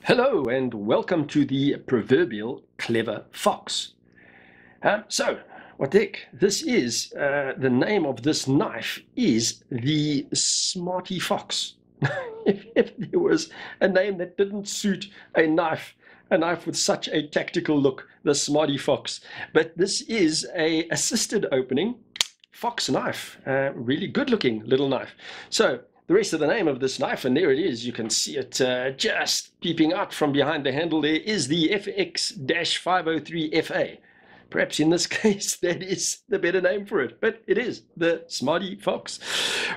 Hello and welcome to the proverbial clever fox. So, what the heck? This is, the name of this knife is the Smarty Fox. if there was a name that didn't suit a knife with such a tactical look, the Smarty Fox. But this is a assisted opening fox knife, really good looking little knife. So, the rest of the name of this knife, and there it is, you can see it just peeping out from behind the handle there, is the FX-503 FA. Perhaps in this case that is the better name for it, but it is the Smarty Fox.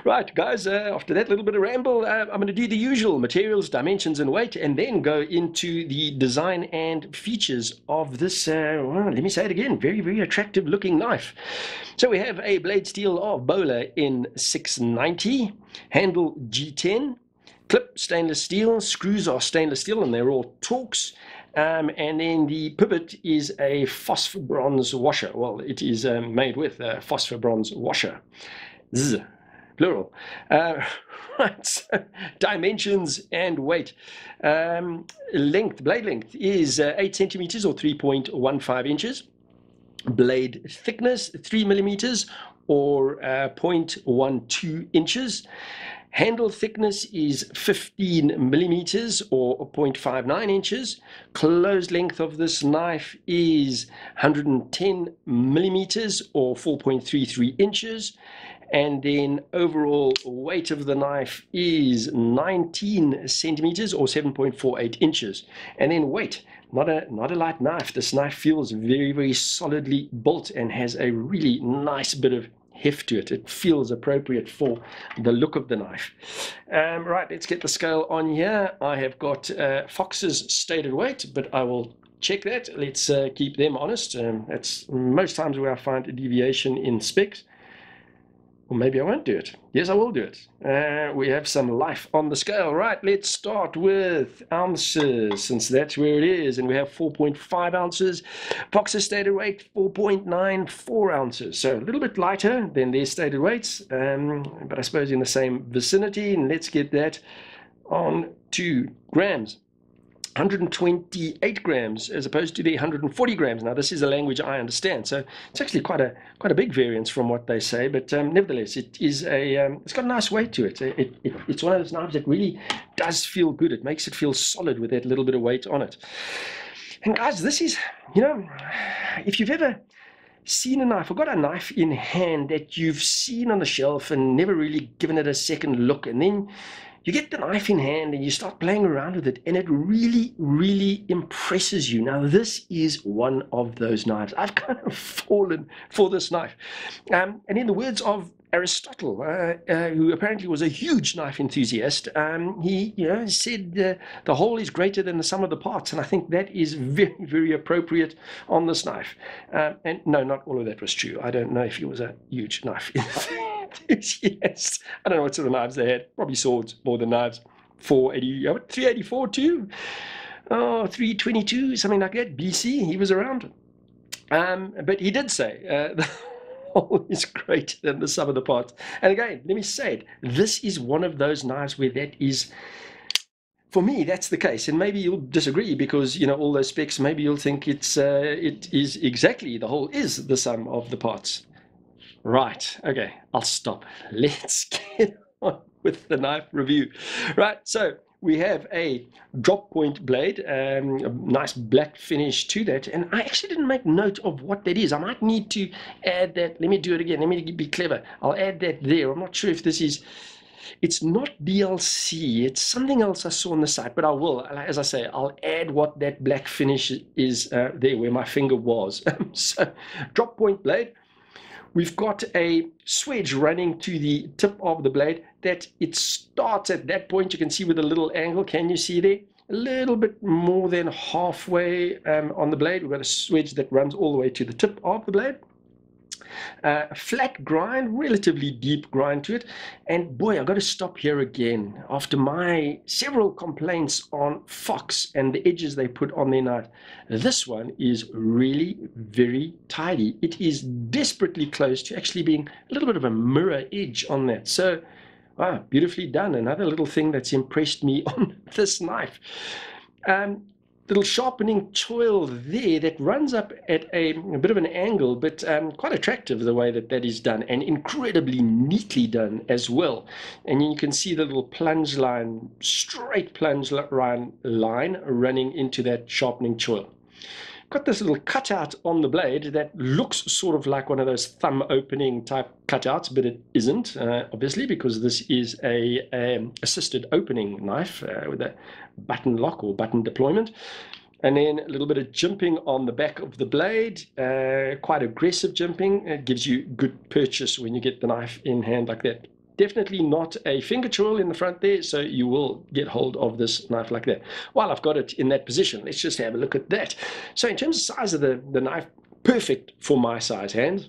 Right, guys, after that little bit of ramble, I'm going to do the usual materials, dimensions, and weight, and then go into the design and features of this, well, let me say it again, very, very attractive looking knife. So we have a blade steel of Bowler in 690, handle G10, clip stainless steel, screws are stainless steel, and they're all Torx. And then the pivot is a phosphor bronze washer. Well, it is made with a phosphor bronze washer. Z, plural. Right, so dimensions and weight. Length, blade length is 8 centimeters or 3.15 inches. Blade thickness, 3 millimeters or 0.12 inches. Handle thickness is 15 millimeters or 0.59 inches. Closed length of this knife is 110 millimeters or 4.33 inches. And then overall weight of the knife is 19 centimeters or 7.48 inches. And then weight, not a light knife. This knife feels very, very solidly built and has a really nice bit of heft to it. It feels appropriate for the look of the knife. Right, let's get the scale on here. I have got Fox's stated weight, but I will check that. Let's keep them honest. That's most times where I find a deviation in specs. Or maybe I won't do it. Yes, I will do it. We have some life on the scale. Right, let's start with ounces, since that's where it is. And we have 4.5 ounces. Fox's stated weight, 4.94 ounces. So a little bit lighter than their stated weights, but I suppose in the same vicinity. And let's get that on to grams. 128 grams as opposed to the 140 grams. Now, this is a language I understand, so it's actually quite a big variance from what they say, but nevertheless, it is it's got a nice weight to it. It's one of those knives that really does feel good. It makes it feel solid with that little bit of weight on it. And guys, this is, if you've ever seen a knife or got a knife in hand that you've seen on the shelf and never really given it a second look, and then you get the knife in hand and you start playing around with it, and it really, really impresses you. Now, this is one of those knives. I've kind of fallen for this knife. And in the words of Aristotle, who apparently was a huge knife enthusiast, he said the whole is greater than the sum of the parts. And I think that is very, very appropriate on this knife. And no, not all of that was true. I don't know if he was a huge knife enthusiast. Yes, I don't know what sort of knives they had. Probably swords more than knives. 384 too. Oh, 322, something like that. BC, he was around. But he did say the whole is greater than the sum of the parts. And again, let me say it. This is one of those knives where that is. For me, that's the case, and maybe you'll disagree because all those specs. Maybe you'll think it is exactly the whole is the sum of the parts. Right, okay, I'll stop. Let's get on with the knife review. Right, so we have a drop point blade, a nice black finish to that, and I actually didn't make note of what that is. I might need to add that. Let me do it again. Let me be clever. I'll add that there. I'm not sure if this is. It's not DLC. It's something else I saw on the site, but I will. As I say, I'll add what that black finish is there where my finger was. So, drop point blade. We've got a swedge running to the tip of the blade that it starts at that point. You can see with a little angle. Can you see there? A little bit more than halfway on the blade. We've got a swedge that runs all the way to the tip of the blade. Flat grind, relatively deep grind to it. And boy, I've got to stop here again. After my several complaints on Fox and the edges they put on their knife, this one is really very tidy. It is desperately close to actually being a little bit of a mirror edge on that. So, wow, beautifully done. Another little thing that's impressed me on this knife. Little sharpening choil there that runs up at a bit of an angle, but quite attractive the way that that is done, and incredibly neatly done as well. And you can see the little plunge line, straight plunge line running into that sharpening choil. Got this little cutout on the blade that looks sort of like one of those thumb opening type cutouts, but it isn't, obviously, because this is a assisted opening knife with a button lock or button deployment. And then a little bit of jimping on the back of the blade, quite aggressive jimping. It gives you good purchase when you get the knife in hand like that. Definitely not a finger choil in the front there, so you will get hold of this knife like that. While I've got it in that position, let's just have a look at that. So in terms of size of the knife, perfect for my size hands.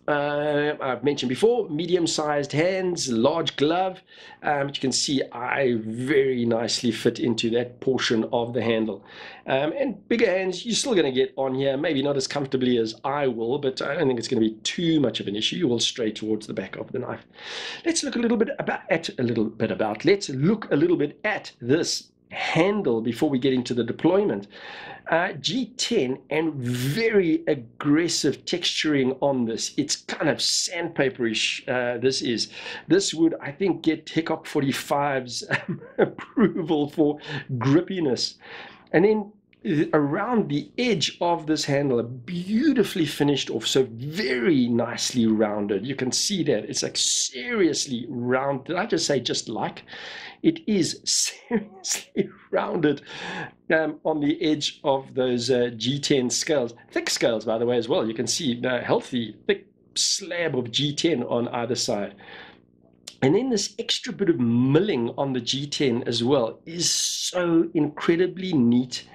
I've mentioned before, medium-sized hands, large glove, but you can see I very nicely fit into that portion of the handle. And bigger hands, you're still going to get on here, maybe not as comfortably as I will, but I don't think it's going to be too much of an issue. You will stray towards the back of the knife. Let's look a little bit at this handle before we get into the deployment. G10 and very aggressive texturing on this. It's kind of sandpaperish. This would, I think, get Hickok 45's approval for grippiness. And then around the edge of this handle, beautifully finished off, so very nicely rounded. You can see that it's like seriously round. Did I just say just like? It is seriously rounded on the edge of those G10 scales. Thick scales, by the way, as well. You can see a healthy, thick slab of G10 on either side. And then this extra bit of milling on the G10 as well is so incredibly neat,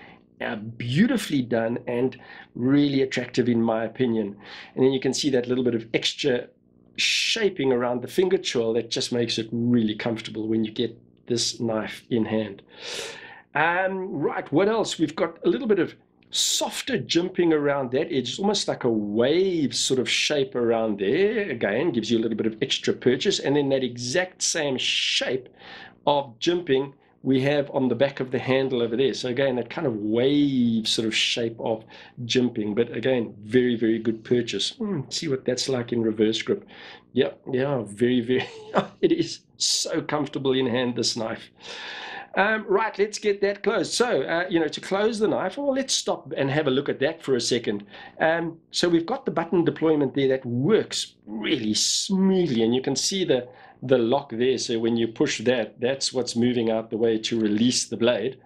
beautifully done, and really attractive in my opinion. And then you can see that little bit of extra shaping around the finger choil that just makes it really comfortable when you get this knife in hand. Right, what else? We've got a little bit of softer jimping around that edge. It's almost like a wave sort of shape around there. Again, gives you a little bit of extra purchase. And then that exact same shape of jimping we have on the back of the handle over there. So again, that kind of wave sort of shape of jimping, but again, very, very good purchase. See what that's like in reverse grip. Yeah, very, very, it is so comfortable in hand, this knife. Right, let's get that closed. So, to close the knife, well, let's stop and have a look at that for a second. So we've got the button deployment there that works really smoothly, and you can see the lock there. So when you push that, that's what's moving out the way to release the blade.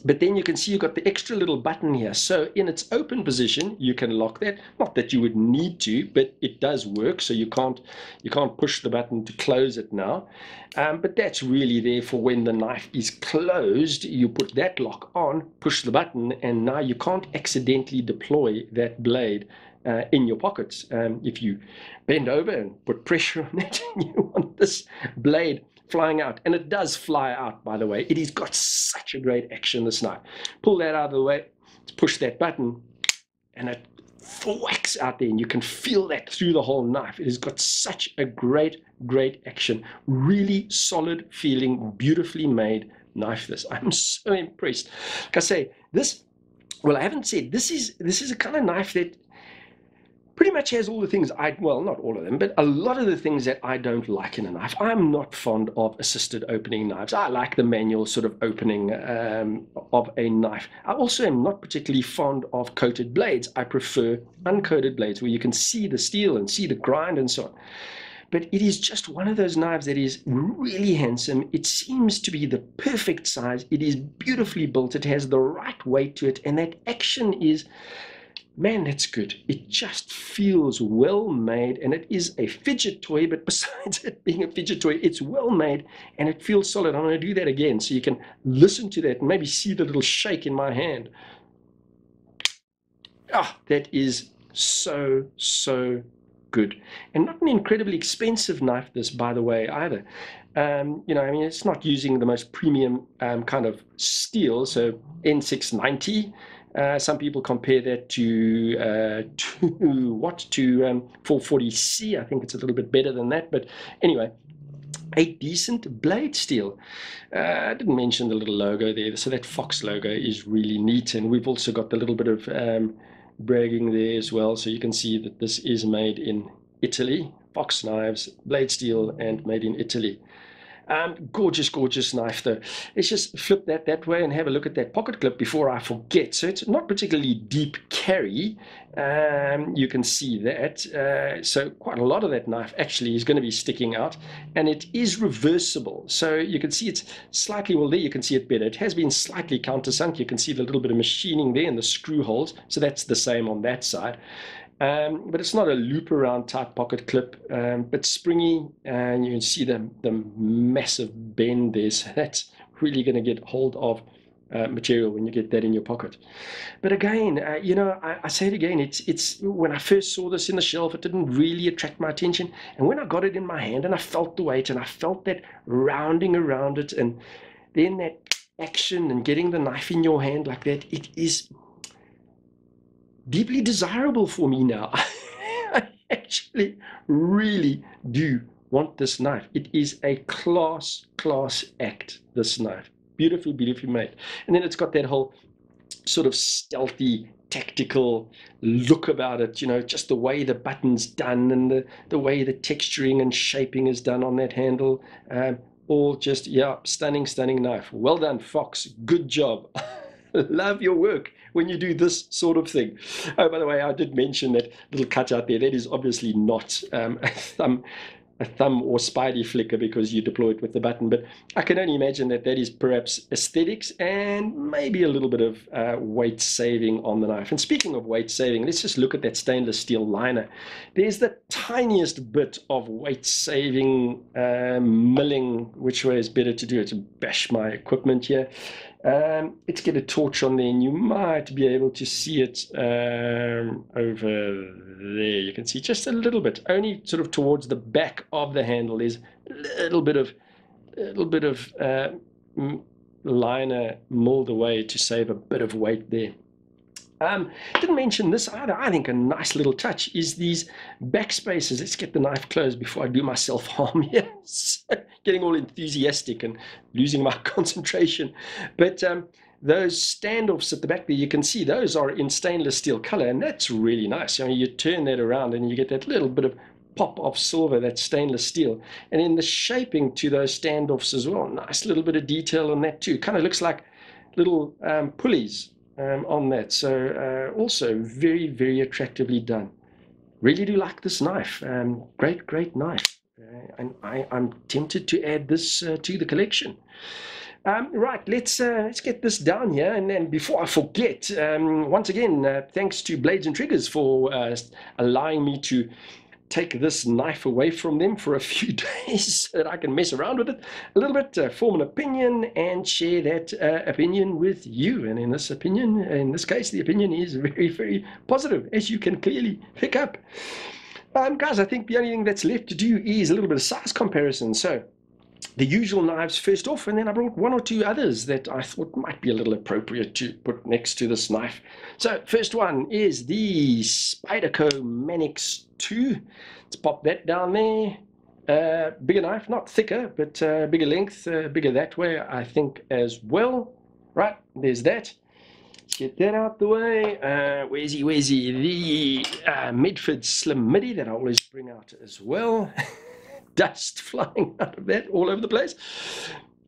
But then you can see you've got the extra little button here. So in its open position, you can lock that. Not that you would need to, but it does work. So you can't push the button to close it now. But that's really there for when the knife is closed. You put that lock on, push the button, and now you can't accidentally deploy that blade in your pockets. If you bend over and put pressure on it, you want this blade flying out, and it does fly out, by the way. It has got such a great action, this knife. Pull that out of the way, push that button, and it thwacks out there, and you can feel that through the whole knife. It has got such a great action. Really solid feeling, beautifully made knife, this. I'm so impressed. Like I say, this, well, I haven't said, this is a kind of knife that pretty much has all the things well, not all of them, but a lot of the things that I don't like in a knife. I'm not fond of assisted opening knives. I like the manual sort of opening of a knife. I also am not particularly fond of coated blades. I prefer uncoated blades where you can see the steel and see the grind and so on. But it is just one of those knives that is really handsome. It seems to be the perfect size. It is beautifully built. It has the right weight to it, and that action is, man, that's good. It just feels well made, and it is a fidget toy, but besides it being a fidget toy, it's well made and it feels solid. I'm going to do that again so you can listen to that and maybe see the little shake in my hand. That is so good. And not an incredibly expensive knife, this, by the way, either. It's not using the most premium kind of steel, so N690. Some people compare that to 440C. I think it's a little bit better than that. But anyway, a decent blade steel. I didn't mention the little logo there, so that Fox logo is really neat, and we've also got the little bit of bragging there as well, so you can see that this is made in Italy. Fox knives, blade steel, and made in Italy. Gorgeous, gorgeous knife though. Let's just flip that way and have a look at that pocket clip before I forget. So it's not particularly deep carry. You can see that. So quite a lot of that knife actually is going to be sticking out, and it is reversible. So you can see it's slightly, well, there you can see it better. It has been slightly countersunk. You can see the little bit of machining there and the screw holes. So that's the same on that side. But it's not a loop around type pocket clip, but springy, and you can see the massive bend there. So that's really going to get hold of material when you get that in your pocket. But again, you know, I say it again, it's when I first saw this in the shelf, it didn't really attract my attention. And when I got it in my hand and I felt the weight and I felt that rounding around it, and then that action and getting the knife in your hand like that, it is deeply desirable for me now. I actually really do want this knife. It is a class act, this knife. Beautifully, beautifully made. And then it's got that whole sort of stealthy, tactical look about it, you know, just the way the button's done and the way the texturing and shaping is done on that handle. All just, yeah, stunning, stunning knife. Well done, Fox. Good job. Love your work when you do this sort of thing. Oh, by the way, I did mention that little cutout there. That is obviously not a thumb or spidey flicker because you deploy it with the button, but I can only imagine that that is perhaps aesthetics and maybe a little bit of weight saving on the knife. And speaking of weight saving, let's just look at that stainless steel liner. There's the tiniest bit of weight saving milling. Which way is better to do it? To bash my equipment here. Let's get a torch on there and you might be able to see it over there. You can see just a little bit, only sort of towards the back of the handle. There's a little bit of liner milled away to save a bit of weight there. Didn't mention this either. I think a nice little touch is these backspaces. Let's get the knife closed before I do myself harm here. Getting all enthusiastic and losing my concentration. But those standoffs at the back there, you can see those are in stainless steel color, and that's really nice. I mean, you turn that around and you get that little bit of pop of silver, that stainless steel. And in the shaping to those standoffs as well, nice little bit of detail on that too. Kind of looks like little pulleys on that. So also very, very attractively done. Really do like this knife. Great knife. And I'm tempted to add this to the collection. Right, let's get this down here. And then before I forget, once again, thanks to Blades and Triggers for allowing me to take this knife away from them for a few days so that I can mess around with it a little bit, form an opinion, and share that opinion with you. And in this opinion, in this case, the opinion is very, very positive, as you can clearly pick up. Guys, I think the only thing that's left to do is a little bit of size comparison. So the usual knives first off, and then I brought one or two others that I thought might be a little appropriate to put next to this knife. So first one is the Spyderco Manix 2. Let's pop that down there. Bigger knife, not thicker, but bigger length, bigger that way, I think, as well. Right, there's that. Let's get that out the way. Where's he? The Medford Slim Midi that I always bring out as well. Dust flying out of that all over the place.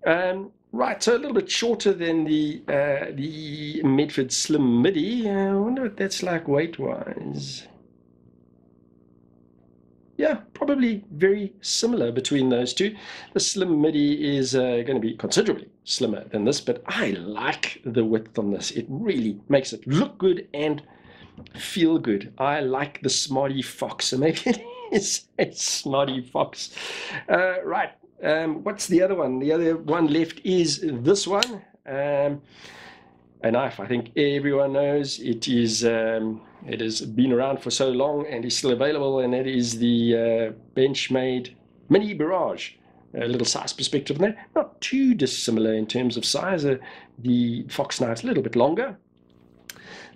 Right, so a little bit shorter than the Medford Slim Midi. I wonder what that's like weight-wise. Yeah, probably very similar between those two. The Slim Midi is going to be considerably slimmer than this, but I like the width on this. It really makes it look good and feel good. I like the Smarty Fox, so maybe it is a Smarty Fox. Right, what's the other one? The other one left is this one. A knife I think everyone knows. It has been around for so long and is still available, and that is the Benchmade Mini Barrage. A little size perspective on that. Not too dissimilar in terms of size. The Fox knife's a little bit longer.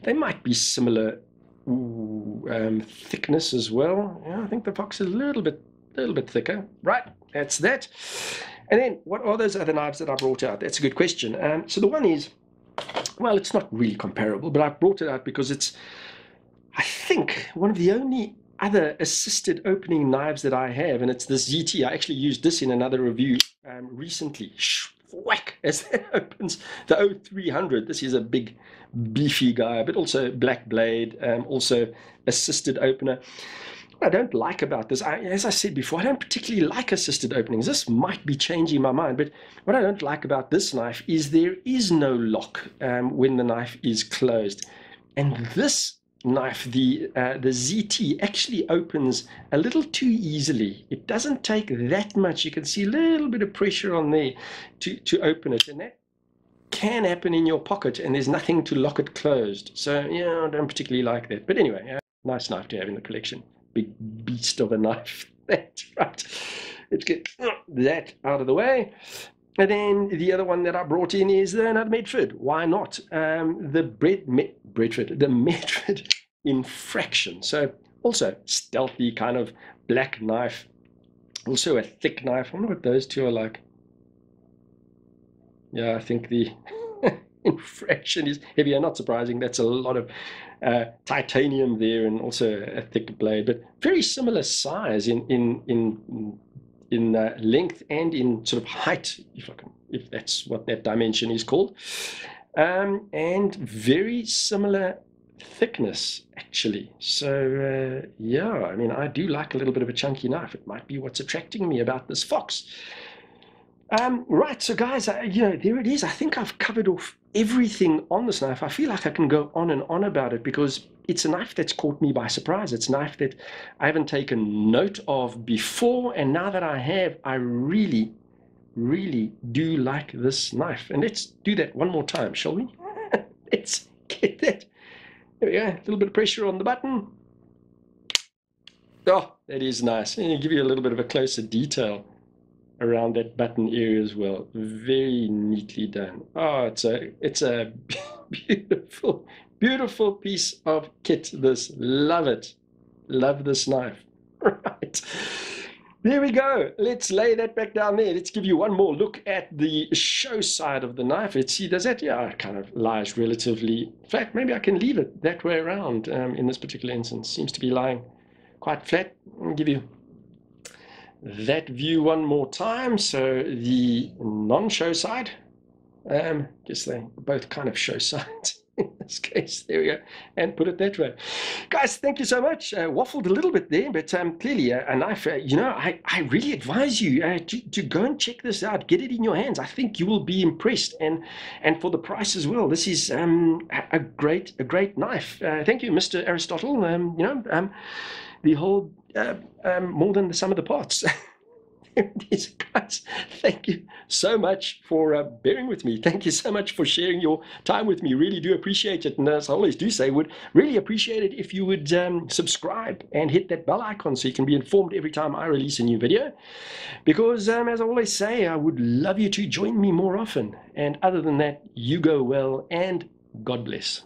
They might be similar thickness as well. Yeah, I think the Fox is a little bit little bit thicker. Right, that's that. And then what are those other knives that I brought out? That's a good question. So the one is, well, it's not really comparable, but I brought it out because it's, I think, one of the only other assisted opening knives that I have, and it's the ZT. I actually used this in another review recently. Whack, as that opens the 0300. This is a big, beefy guy, but also black blade, also assisted opener. What I don't like about this, as I said before, I don't particularly like assisted openings. This might be changing my mind, but what I don't like about this knife is there is no lock when the knife is closed. And this knife, the ZT, actually opens a little too easily. It doesn't take that much. You can see a little bit of pressure on there to open it, and that can happen in your pocket, and there's nothing to lock it closed. So yeah, I don't particularly like that. But anyway, nice knife to have in the collection. Big beast of a knife. That's right. Let's get that out of the way. And then the other one that I brought in is another Medford. Why not? The Medford Infraction. So also stealthy kind of black knife. Also a thick knife. I wonder what those two are like. Yeah, I think the Infraction is heavier. Not surprising. That's a lot of titanium there, and also a thick blade, but very similar size in length and in sort of height, if that's what that dimension is called, and very similar thickness actually. So yeah, I mean, I do like a little bit of a chunky knife. It might be what's attracting me about this Fox. Right, so guys, you know, there it is. I think I've covered off everything on this knife. I feel like I can go on and on about it because it's a knife that's caught me by surprise. It's a knife that I haven't taken note of before, and now that I have, I really, really do like this knife. And let's do that one more time, shall we? Let's get that. There we go, a little bit of pressure on the button. Oh, that is nice. And I'll give you a little bit of a closer detail around that button area as well. Very neatly done. Oh, it's a beautiful, beautiful piece of kit. This, love it. Love this knife. Right. There we go. Let's lay that back down there. Let's give you one more look at the show side of the knife. Let's see, does that, yeah, it kind of lies relatively flat. Maybe I can leave it that way around in this particular instance. Seems to be lying quite flat. I'll give you that view one more time. So the non-show side, guess they both kind of show sides in this case. There we go, and put it that way. Guys, thank you so much. Waffled a little bit there, but clearly a knife, you know, I really advise you to go and check this out. Get it in your hands. I think you will be impressed, and for the price as well. This is a great knife. Thank you, Mr. Aristotle. You know, the whole more than the sum of the parts. There it is, guys. Thank you so much for bearing with me. Thank you so much for sharing your time with me. Really do appreciate it. And as I always do say, would really appreciate it if you would subscribe and hit that bell icon so you can be informed every time I release a new video. Because as I always say, I would love you to join me more often. And other than that, you go well and God bless.